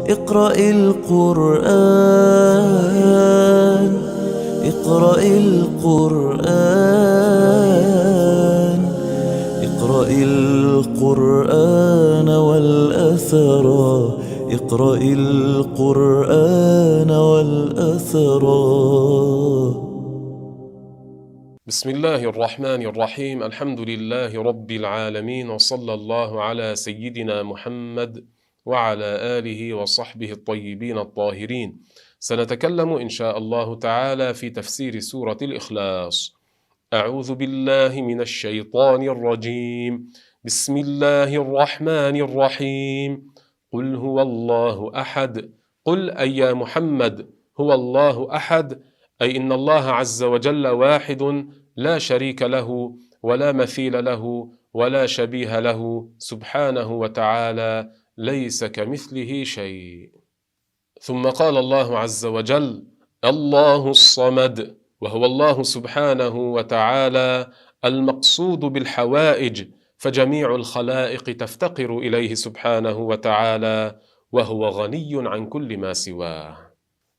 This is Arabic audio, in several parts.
اقرأ القرآن، اقرأ القرآن، اقرأ القرآن والأثرا، اقرأ القرآن والأثرا. بسم الله الرحمن الرحيم. الحمد لله رب العالمين، وصلى الله على سيدنا محمد وعلى آله وصحبه الطيبين الطاهرين. سنتكلم إن شاء الله تعالى في تفسير سورة الإخلاص. أعوذ بالله من الشيطان الرجيم. بسم الله الرحمن الرحيم. قل هو الله أحد. قل أي يا محمد هو الله أحد، أي إن الله عز وجل واحد لا شريك له ولا مثيل له ولا شبيه له سبحانه وتعالى، ليس كمثله شيء. ثم قال الله عز وجل: الله الصمد، وهو الله سبحانه وتعالى المقصود بالحوائج، فجميع الخلائق تفتقر إليه سبحانه وتعالى، وهو غني عن كل ما سواه.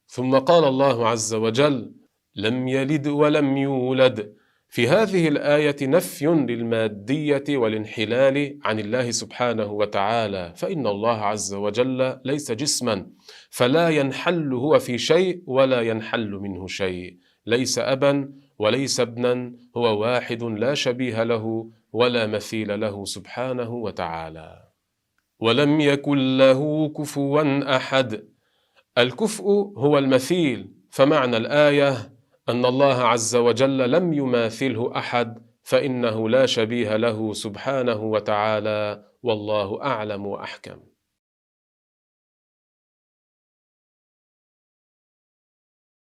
ثم قال الله عز وجل: لم يلد ولم يولد. في هذه الآية نفي للمادية والانحلال عن الله سبحانه وتعالى، فإن الله عز وجل ليس جسما، فلا ينحل هو في شيء ولا ينحل منه شيء، ليس أبا وليس ابنا، هو واحد لا شبيه له ولا مثيل له سبحانه وتعالى. ولم يكن له كفوا أحد. الكفء هو المثيل، فمعنى الآية أن الله عز وجل لم يماثله أحد، فإنه لا شبيه له سبحانه وتعالى، والله أعلم وأحكم.